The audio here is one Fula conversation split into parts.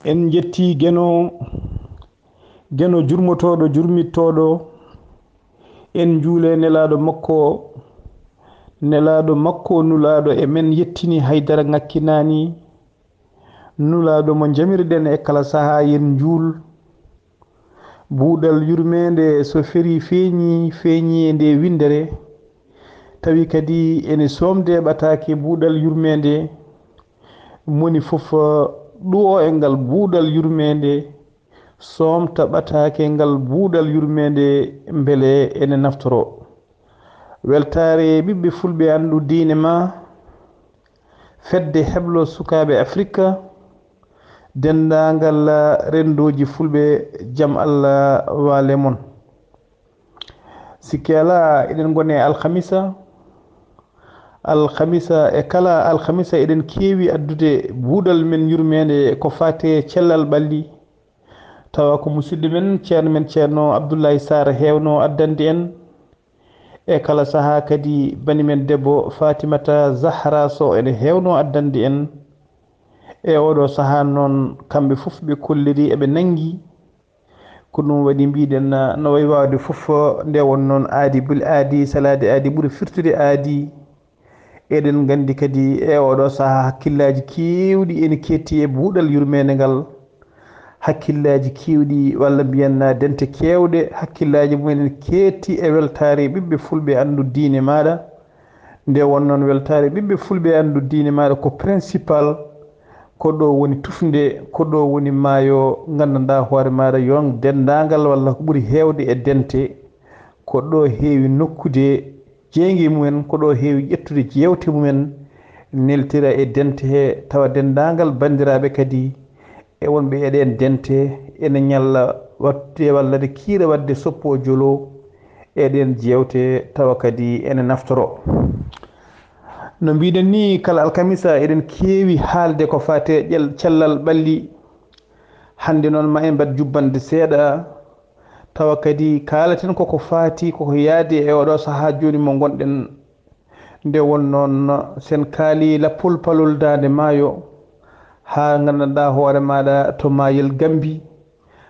en jetti geno jurmotoɗo jurmittoɗo en juule nelaɗo makko nulaɗo e men yettini haydara ngakkinani nulaɗo mo jamirɗen e kala saaha yen juul buuɗal yurmede so feri feeñi e nde windere tawi kadi ene somde ɓatake buuɗal yurmede moni fof ɗuo e ngal buuɗal yurmede somta ɓatake ngal buuɗal yurmede beele ene naftoro weltare ɓiɓɓe fulɓe andu diine ma fedde heblo sukaɓe afrique dendagal rendoji fulɓe jaam allah waale mon sikki ala eɗen gone alhamisa e kala alhamisa eɗen keewi addude buuɗal men yurmede ko fate cellal ɓalli tawa ko musidɗo men ceerno abdoullahi sar hewno addande en e kala saaha kadi bani men debbo fatimata zahra so ene hewno addande en e oɗo saaha noon kamɓe fof ɓe kolliri eɓe nangi ko ɗum waɗi mbiɗen no wayi wawde fof nde won noon aadi salade aadi ɓuuri firtude aadi eɗen gandi kadi e oɗo saaha hakkillaji kewɗi ene ketti e buuɗal yurmede ngal hakkillaji kewɗi walla mbiyen dente kewɗe hakkillaji mumen ketti e weltare ɓiɓɓe fulɓe andu diine maɗa nde won noon weltare ɓiɓɓe fulɓe andu diine maɗa ko principal ko ɗo woni tufde ko ɗo woni maayo gandanɗa hoore maɗa yon dendagal walla ko ɓuuri hewde e dente ko ɗo heewi nokkude jeeygue mumen ko ɗo heewi ƴettude jewte mumen neltira e dente he tawa dendagal bandiraɓe kadi e wonɓe eɗen dente ene ñalla watte walla de kiira wadde soppo jolo eɗen jewte tawa kadi ene naftoro no mbiɗen ni kala alkamisa eɗen keewi haalde ko fate cellal ɓalli hande noon ma en mbad jubbande seeɗa tawa kadi kaalaten koko faati koko yaadi e oɗo saaha joni mo gonɗen nde won noon sen kaali lappol palol dande maayo ha gandanɗa hoore maɗa to mayel Gambi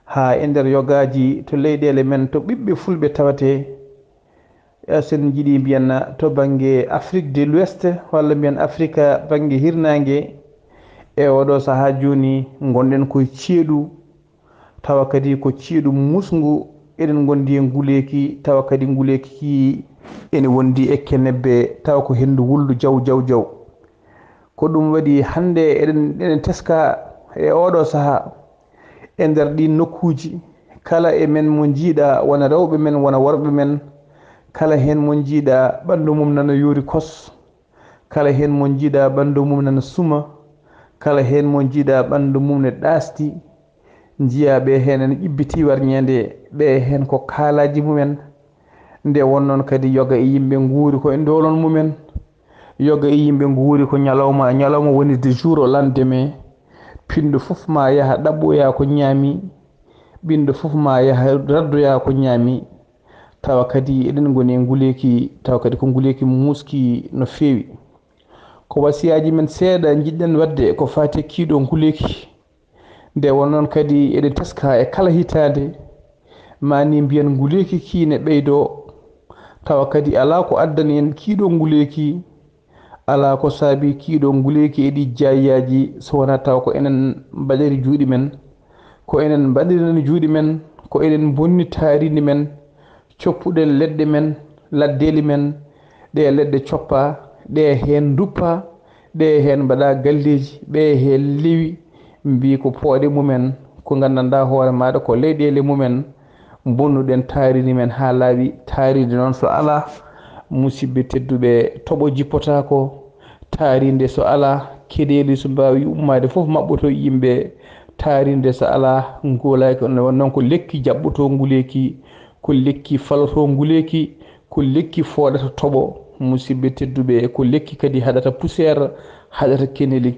ha e nder yogaji to leyɗele men to ɓiɓɓe fulɓe tawate sen jiiɗi mbiyen to banggue Afrique de l'Ouest walla mbiyen Afrique banggue hirnangue e oɗo saaha joni gonɗen koye ceeɗu tawa kadi ko ceeɗu musgu eɗen gondi e nguleki tawa kadi nguleki ki ene wondi e kenebbe tawa ko hendu wuldu jaw ko ɗum waɗi hande eɗen teska e oɗo saaha e nder ɗi nokkuji kala e men mo jiiɗa wona rewɓe men wona worɓe men kala hen mo jiiɗa ɓandu mum nana yoori kos kala hen mo jiiɗa ɓandu mum nana suma kala hen mo jiiɗa ɓandu mum ne ɗasti jiya ɓe hen ene ƴibbiti warñede ɓe hen ko kaalaji mumen nde wonnon kadi yoga e yimɓe nguuri ko e dolon mumen yoga e yimɓe nguuri ko ñalawma woni de jour o lendemain pindo fof ma yaha ɗaɓɓoya ko ñaami ɓindo fof ma yaha raddoya ko ñaami tawa kadi eɗen goni e nguleki tawa kadi ko nguleki muski no feewi ko wasiyaji men seeɗa jiɗɗen wadde ko fati kiiɗo nguleki nde won noon kadi eɗen teska e kala hitande mani mbiyen nguleki ki ne ɓeydo tawa kadi ala ko addani en kiiɗo nguleki ala ko saabi kiiɗo nguleki e ɗi jayiyaji so wona taw ko enen mbaɗiri juuɗe men ko enen mbaɗirani juuɗe men ko enen bonni taaridi men coppuɗen leɗɗe men laddeli men ɗe leɗɗe coppa ɗe hen duppa ɗe hen mbaɗa galleji ɓe hen lewi mbi ko pooɗe mumen ko gandanɗa hoore maɗa ko leyɗele mumen bonnuɗen taaridi men ha laaɓi taaridi noon so ala musidɓe tedduɓe toɓo jippotako taarinde so ala keɗeli so mbawi ummade foof mabɓoto yimɓe taarinde so ala ngolaki noon ko lekki jaɓɓoto nguleki ko lekki faloto nguleki ko lekki foɗata toɓo musidɓe tedduɓe ko lekki kadi haɗata poussiére haɗata keneli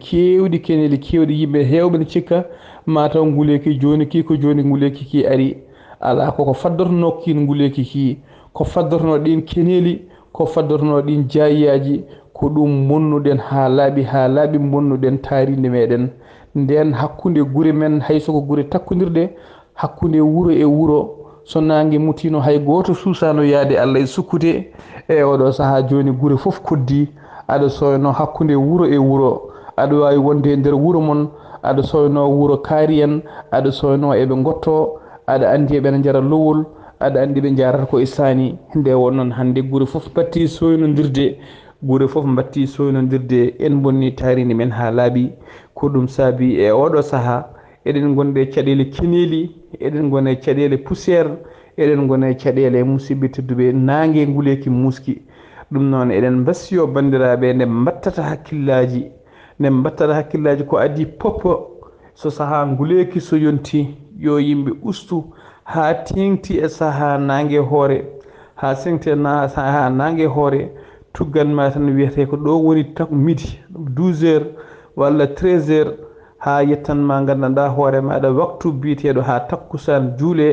kewɗi yimɓe hewɓe ne cikka mataw nguleki joni ki ko joni nguleki ki ari ala koko faddorno kin nguleki ki ko faddorno ɗin keneli ko faddorno ɗin jayiyaji ko ɗum bonnuɗen ha laaɓi bonnuɗen taarinde meɗen nden hakkunde gure men hay soko gure takkodirde hakkunde wuro e wuro so nangue mutino hay goto suusano yaade Allah e sukkude e oɗo saaha joni gure foof koddi aɗa soyno hakkunde wuro e wuro aɗa wawi wonde e nder wuro mon aɗa soyno wuro kaari en aɗa soyno eɓe gotto aɗa andi eɓene jara lowol aɗa andi ɓe jarata ko e sani nde wonnoon hande gure foof batti soynodirde gure foof batti soynodirde en bonni tarini men ha laaɓi ko ɗum saabi e oɗo saaha eɗen gonde caɗele keneli eɗen gone caɗele poussiére eɗen gone caɗele musidɓe tedduɓe nangue nguleki muski ɗum noon eɗen bassiyo bandiraɓe nde battata hakkillaji nde battata hakkillaji ko adi poppo so saaha nguleki so yonti yo yimɓe ustu ha tengti e saaha nangue hoore ha sengti ha nangue hoore tugganma tan wiyete ko ɗo woni midi 12 heures walla 13 heures ha yettanma gandanɗa hoore maɗa waktu biyeteɗo ha takkusan juule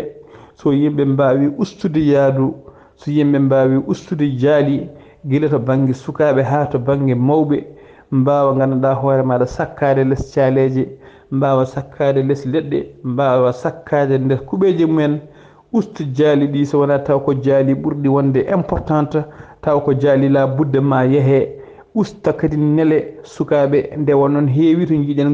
so yimɓe mbawi ustude yaadu so yimɓe mbawi ustude jaali guila to banggue sukaɓe ha to banggue mawɓe mbawa gandanɗa hoore maɗa sakkade less caaleje mbawa sakkade less leɗɗe mbawa sakkade nder kuɓeje mumen ustu jaali ɗi so wona taw ko jaali ɓurɗi wonde importante taw ko jaali la budde ma yeehe usta kadi nele sukaɓe nde wonnoon heewi to jiiɗen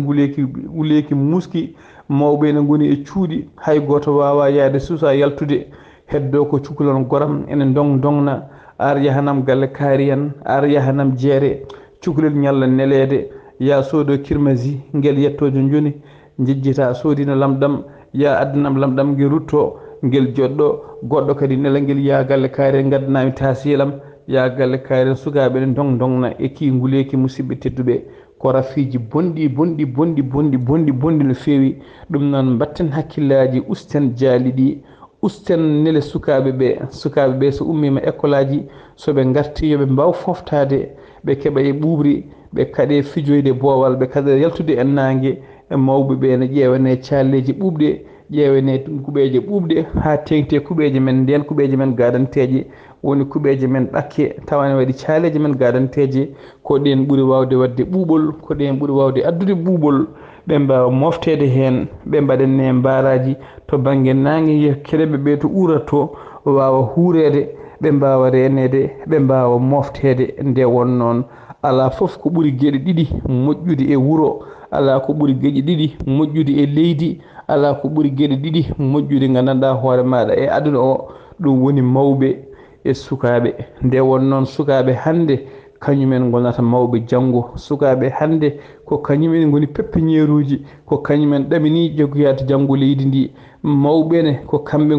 nguleki muski mawɓe ne goni e cuuɗi hay goto wawa yaade suusa yaltude heddo ko cukalon goram ene dongna ar yahanam galle kaari en ar yahanam jeere cukalel ñalla nelede ya soodo kirmasi ngel yettojo joni jejjita soodino lamɗam ya addanam lamɗam ngel rutto ngel joɗɗo goɗɗo kadi nela ngel ya galle kaari gaddanami tasilam ya galle kaari sukaɓe ne dongna e ki nguleki musidɓe tedduɓe ko rafiji bonɗi no feewi ɗum noon batten hakkillaji usten jaali ɗi usten nele sukaɓe ɓe so ummima école aji soɓe garti yoɓe mbaw foftade ɓe keeɓa e ɓuɓri ɓe kaaɗe fijoyde boowal ɓe kaaɗa yaltude e nangue e mawɓe ɓe ne ƴewane calleji ɓuuɓɗe ƴewane kuɓeje ɓuuɓɗe ha tengte kuɓeje men nden kuɓeje men gadanteje woni kuɓeje men ɓakke tawane waɗi caaleji men gadanteje ko ɗen ɓuuri wawde wadde ɓuuɓol ko ɗen ɓuuri wawde addude ɓuuɓol ɓe mbawa moftede hen ɓe mbaɗenne mbaraji to banggue nangue keɗeɓe ɓe to urato wawa huurede ɓe mbawa renede ɓe mbawa moftede nde won noon ala foof ko ɓuuri gueɗe ɗiɗi moƴƴude e wuro ala ko ɓuuri gueɗe ɗiɗi moƴƴude e leydi ala ko ɓuuri gueɗe ɗiɗi moƴƴude gandanɗa hoore maɗa e aduna o ɗum woni mawɓe e sukaɓe nde won noon sukaɓe hande kañumen gonata mawɓe janggo sukaɓe hande ko kañumen goni pépiniére uji ko kañumen ɗamini jogoyade janggo leydi ndi mawɓene ko kamɓe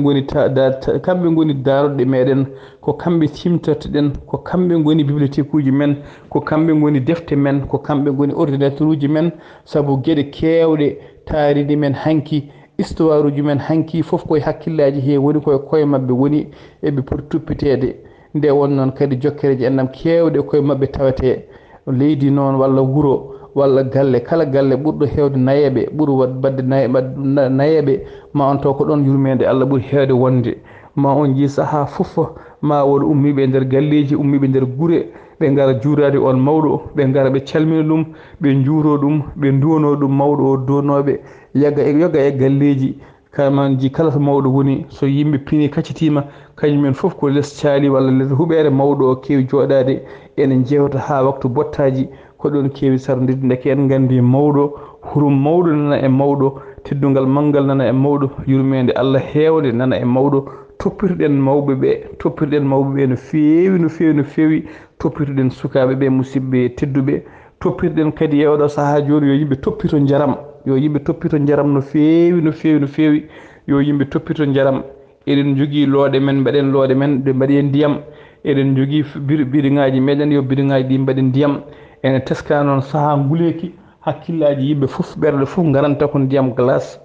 goni daroɗe meɗen ko kamɓe timtortoɗen ko kamɓe goni bibliothèque uji men ko kamɓe goni defte men ko kamɓe goni ordinateur uji men saabu gueɗe kewɗe taaridi men hanki histoire uji men hanki foof koye hakkillaji he woni koye koye mabɓe woni eɓe poti tuppitede nde won noon kadi jokkereji ennam kewɗe koye mabɓe tawete leydi noon walla wuro walla galle kala galle ɓurɗo hewde nayeɓe ɓuuri badde nayeɓe ma on taw ko ɗon yurmede Allah ɓuuri hewde wonde ma on jii saaha foof ma won ummiɓe nder galleji ummiɓe nder guure ɓe gara juurade on mawɗo ɓe gara ɓe calmina ɗum ɓe juuro ɗum ɓe duwono ɗum mawɗo o duwonoɓe yoga e galleji kaman ji kala to mawɗo woni so yimɓe pini kaccitima kañumen foof ko less caali walla less huɓere mawɗo o kewi joɗade ene jewta ha waktu bottaji ko ɗon kewi sardirde deke en gandi mawɗo hurum mawɗo nana e mawɗo teddugal manggal nana e mawɗo yurmede Allah hewde nana e mawɗo toppitoɗen mawɓe ɓe no fewi toppitoɗen sukaɓe ɓe musidɓe tedduɓe toppitoɗen kadi e oɗo saaha joni yo yimɓe toppito jaram no fewi yo yimɓe toppito jaram eɗen jogui looɗe men mbaɗen looɗe men ɗe mbaɗi ndiyam eɗen jogui biɗiŋaji meɗen yo biɗiŋaji ɗi mbaɗi ndiyam ene teska noon saaha nguleki hakkillaji yimɓe foof ɓerɗe foof garanta ko ndiyam glace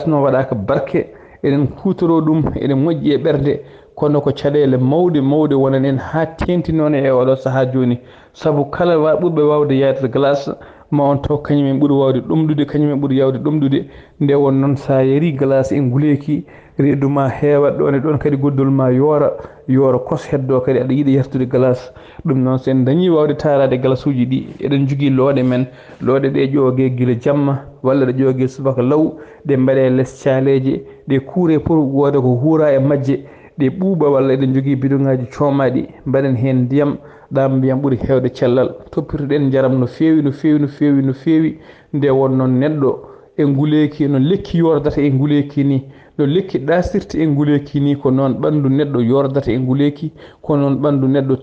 noon waɗaka barke eɗen kutoro ɗum eɗen moƴƴi e ɓerde kono ko caɗele mawɗe wonan en ha tengti noon e oɗo saaha joni saabu kala ɓurɓe wawde yeyde glace ma on taw kañumen ɓuuri wawde ɗumɗude kañumen ɓuuri yawde ɗumɗude nde won noon sa yari glace e nguleki reedu ma heewat ɗon e ɗon kadi goddol ma yoora kos heddo kadi aɗa yiiɗi yertude glace ɗum noon sen dañi wawde tarade glace uji ɗi eɗen jogui looɗe men looɗe ɗe ƴoogue guila jamma walla ɗe ƴoogue subaka law ɗe mbaɗe less caleje ɗe kuure pour wooda ko huura e majje ɗe ɓuuɓa walla eɗen jogui bidonŋaji coomaɗi mbaɗen hen ndiyam ɗam ndiyam ɓuuri hewde cellal toppitoɗen jaram no fewi no fewi no fewi no fewi nde won noon neɗɗo e nguleki no lekki yordata e nguleki ni no lekki ɗasirta e nguleki ni ko noon ɓandu neɗɗo yordata e nguleki ko noon ɓandu neɗɗo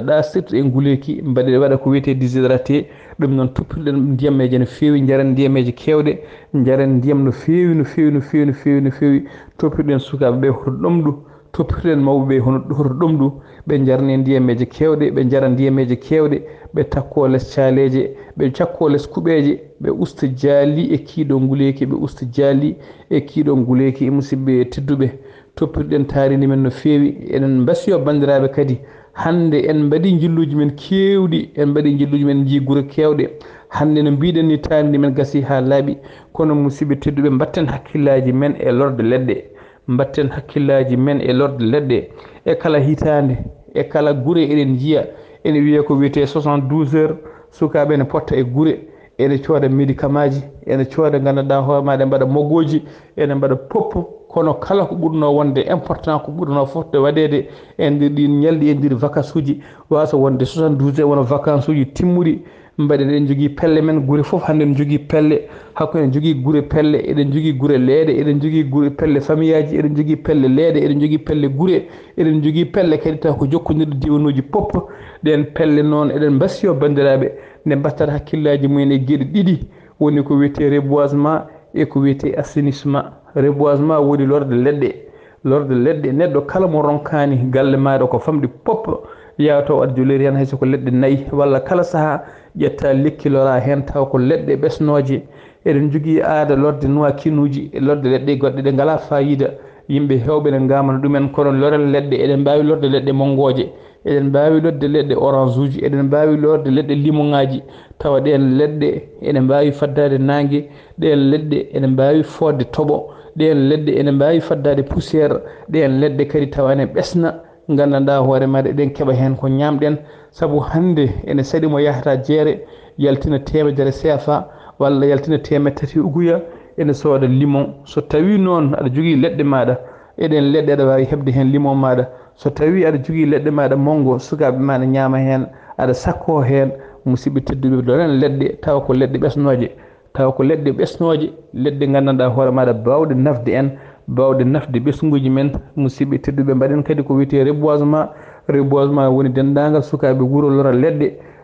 ɗasirta e nguleki mbaɗe waɗa ko wiyete déshydraté ɗum noon toppitoɗen ndiyameje no fewi jaren ndiyameje kewɗe jaren ndiyam no fewi no fewi no fewi no fewi no fewi toppitoɗen sukaɓeɓe hoto ɗomɗu toppitoɗen mawɓeɓe hoto ɗomɗu ɓe jarne ndiyameje kewɗe ɓe jara ndiyameje kewɗe ɓe takko less caleje ɓe cakko less kuɓeje ɓe usta jaali e kiiɗo nguleki ɓe usta jaali e kiiɗo nguleki musidɓe tedduɓe toppitoɗen taaridi men no fewi eɗen mbasiyo bandiraɓe kadi hande en mbaɗi jilluji men kewɗi en mbaɗi jilluji men jii guure kewɗe hande no mbiɗen ni taaridi men gasi ha laaɓi kono musidɓe tedduɓe mbatten hakkillaji men e lorde leɗɗe mbatten hakkillaji men e lorde leɗɗe e kala hitande e kala guure eɗen jiiya ene wiye ko wiyete 72 heures sukaɓe ne potta e guure ene cooda médicament ji ene cooda gandanɗa hoore maɗa mbaɗa moggoji ene mbaɗa poppo kono kala ko ɓurno wonde important ko ɓurno fofde waɗede e nder ɗin ñalɗi e nder vacance uji wasa wonde 72 heures wona vacance uji timmuɗi mbaɗen eɗen jogui pelle men guure foof hande en jogui pelle hakku en jogui guure pelle eɗen jogui guure leeɗe eɗen jogui guure pelle famille aji eɗen jogui pelle leeɗe eɗen jogui pelle guure eɗen jogui pelle kadi taw ko jokkodirɗe diwanuji pop ɗen pelle noon eɗen mbasiyo bandiraɓe nde mbattata hakkillaji mumen e gueɗe ɗiɗi woni ko wiyete reboisement e ko wiyete assainissement reboisement woni lorde leɗɗe neɗɗo kala mo ronkani galle maɗa ko famɗi pop yawtaw aɗa jolori hen hayso ko leɗɗe nayyi walla kala saaha ƴetta lekki lora hen taw ko leɗɗe ɓesnoje eɗen jogui aada lorde noa kinuji e lorde leɗɗe goɗɗe ɗe ngala fayida yimɓe hewɓe ne gamana ɗumen kono lorel leɗɗe eɗen mbawi lorde leɗɗe mongoje eɗen mbawi lorde leɗɗe orange uji eɗen mbawi lorde leɗɗe limon ŋaji tawa ɗen leɗɗe ene mbawi faddade nangue ɗen leɗɗe ene mbawi fodde tooɓo ɗen leɗɗe ene mbawi faddade poussiére ɗen leɗɗe kadi tawa ene ɓesna gandanɗa hoore maɗa eɗen keeɓa hen ko ñamɗen saabu hande ene saɗi mo yahata jeere yaltina temedere CFA walla yaltina 3 uguya ene sooda limon so tawi noon aɗa jogui leɗɗe maɗa eɗen leɗɗe aɗa wawi heɓde hen limon maɗa so tawi aɗa jogui leɗɗe maɗa mongo sukaɓe maɗa ñaama hen aɗa sakko hen musidɓe tedduɓe loren leɗɗe tawa ko leɗɗe ɓesnoje leɗɗe gandanɗa hoore maɗa bawɗe nafde en bawde nafde ɓesguji men musidɓe tedduɓe mbaɗen kadi ko wiyete reboisement woni dendagal sukaɓe wuuro lora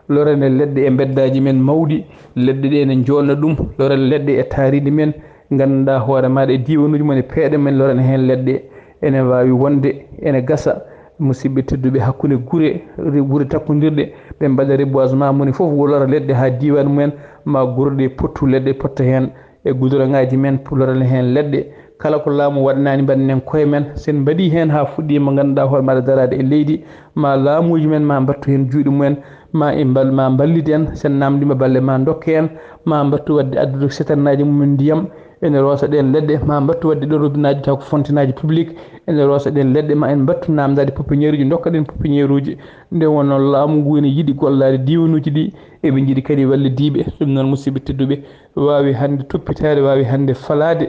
lorene leɗɗe e beddaji men mawɗi leɗɗe ɗe ene jolna ɗum loren leɗɗe e taaridi men gandanɗa hoore maɗa e diwanuji men e peeɗe men loren hen leɗɗe ene wawi wonde ene gasa musidɓe tedduɓe hakkude guure takkodirɗe ɓe mbaɗa reboisement moni foof lora leɗɗe ha diwan mumen ma guurɗe pottu leɗɗe potta hen e goudron ŋaji men loren hen leɗɗe kala ko laamu waɗanani mbaɗenen koye men sen mbaɗi hen ha fuɗɗima ganduɗa hoore maɗa darade e leydi ma laamuji men ma mbattu hen juuɗe mumen ma ballide en sen namdima balle ma dokke en ma mbattu wadde addude setannaji mumen ndiyam ene roosa ɗen leɗɗe ma mbattu wadde ɗo robineji taw ko fontinaji public ene roosa ɗen leɗɗe ma en mbattu namdade pépiniére uji dokka ɗen pépiniére uji nde wonno laamu ngu ene yiiɗi gollade diwanuji ɗi eɓe jiiɗi kadi wallidiɓe ɗum noon musidɓe tedduɓe wawi hande toppitade wawi hande falade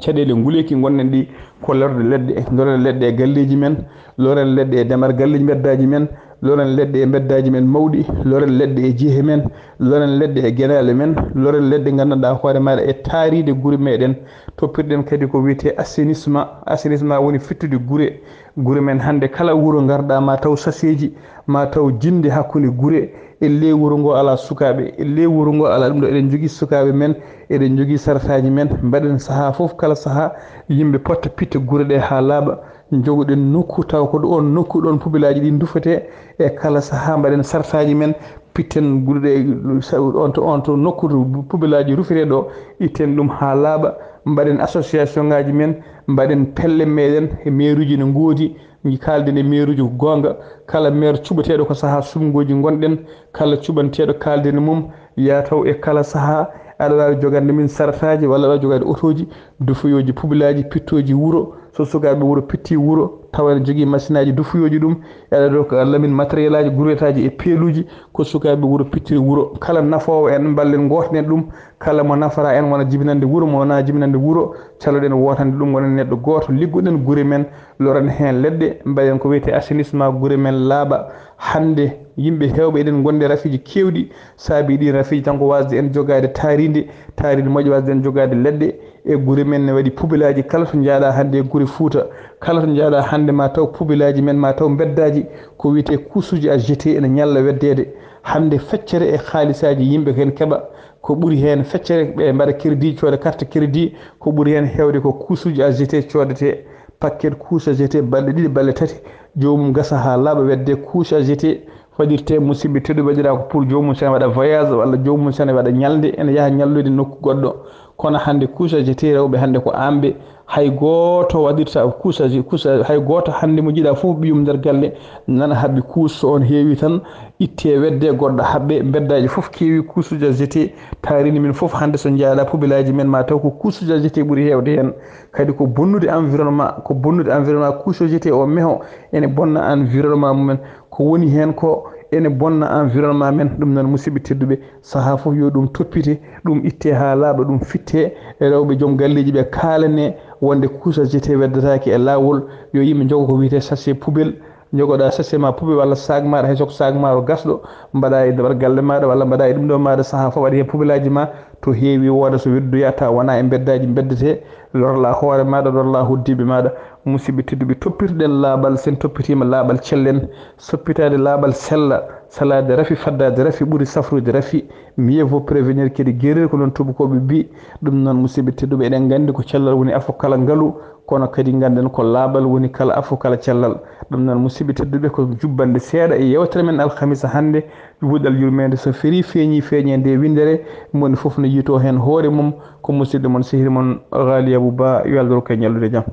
caɗele nguleki gonɗen ɗi ko lorde leɗɗe e galleji men loren leɗɗe e demar galleji beddaji men loren leɗɗe e beddaji men mawɗi loren leɗɗe e jeehe men loren leɗɗe e guenale men loren leɗɗe gandanɗa hoore maɗa e taaride guure meɗen toppirɗen kadi ko wiyete assainissement woni fittude guure men hande kala wuuro garɗa ma taw saseji ma taw jinde hakkude guure elle wuro ngo ala sukaɓe elle wuro ngo ala ɗum ɗo eɗen jogui sukaɓe men eɗen jogui sarataji men mbaɗen saaha foof kala saaha yimɓe potta pitta guure ɗe ha laaɓa jogoɗen nokku taw ko ɗon nokku ɗon pubilaji ɗi dufete e kala saaha mbaɗen sartaji men pitten guure ɗe on to nokku to pubilaji rufete ɗo itten ɗum ha laaɓa mbaɗen association ngaji men mbaɗen pelle meɗen e maire uji ne goodi kalden e maire uji ko gonga kala maire cuɓateɗo ko saaha sumgoji gonɗen kala cuɓanteɗo kalden mum ya taw e kala saha aɗa wawi jogande min sarataji walla aɗa jogade otoji dufoyoji pubilaji pittoji wuro so sukaɓe wuro pitti wuro tawa ne jogui machine aji dufoyoji ɗum aɗa ɗo ko allah min matériel aji gouretaji e peeluji ko sukaɓe wuro pittiri wuro kala nafowo en ballen gotonen ɗum kala mo nafara en wona jibinande wuro mo wona jibinande wuro caloɗen wotande ɗum gonen neɗɗo goto liggoɗen guure men loren hen leɗɗe mbaɗen ko wiyete assainissement guure men laaɓa hande yimɓe hewɓe eɗen gonde rafiji kewɗi saabi ɗi rafiji tan ko wasde en jogade taaride moƴƴi wasde en jogade leɗɗe e guure men ne waɗi pubilaji kala to jaaɗa hande e guure Fouta kala to jaaɗa hande ma taw pubilaji men ma taw beddaji ko wiyete kuusuji a jeté ene ñalla weddede hande feccere e haalisaji yimɓe ken keɓa ko ɓuri hen feccere ɓe mbaɗa crédit cooda carte crédit ko ɓuri hen hewde ko kuusuji a jeté coodete paquet couche a jeté balɗe ɗiɗi balɗe tati jomum gasa ha laaɓa wedde couche a jeté faɗirte musidɓe tedduɓe waɗira ko pour jomum sene waɗa voyage walla jomum sene waɗa ñalde ene yaaha ñallude nokku goɗɗo kono hande couche a jeté rewɓe hande ko amɓe hay goto waɗirta couche hay goto hande mo jiiɗa fof ɓiyum nder galle nana haɓɓi couche so on heewi tan itte wedde goɗɗo haɓɓe beddaji fof keewi couche uji a jeté taarini min fof hande so jaaɗa pubilaji men ma taw ko couche uji a jeté ɓuuri hewde hen kadi ko bonnude environnement couche a jeté o meho ene bonna environnement mumen ko woni hen ko ene bonna environnement men ɗum noon musidɓe tedduɓe saaha fof yo ɗum toppite ɗum itte ha laaɓa ɗum fitte e rewɓe joom galleji ɓe kalane wonde couche a jeté weddataki e lawol yo yimɓe jogo ko wiyete sachet poubelle jogoɗa sachet ma poubelle walla sac maɗa hay soko sac maɗa gasɗo mbaɗa e nder galle maɗa walla mbaɗa e ɗum ɗo maɗa saaha fof waɗa hen poubelle ma to heewi woda so weddoya ta wona e beddaji beddete lorla hoore maɗa lorla hoddiɓe maɗa musidɓe tedduɓe toppitoɗen laaɓal sen toppitima laaɓal cellen soppitade laaɓal sella salade rafi faddade rafi ɓuuri safrude rafi mieux vaut prévenir kadi guérir ko noon tubakoɓe mbi ɗum noon musidɓe tedduɓe eɗen gandi ko cellal woni afo kala ngaalu kono kadi ganden ko laaɓal woni kala afo kala cellal ɗum noon musidɓe tedduɓe ko jubbande seeɗa e yewtere men alhamisa hande wuuɗal yurmede so feeri feeñi nde windere moni foof no yiito hen hoore mum ko musidɗo moon sehiri moon Ghali Abou Ba yo Allah rokku en ñallude jaam.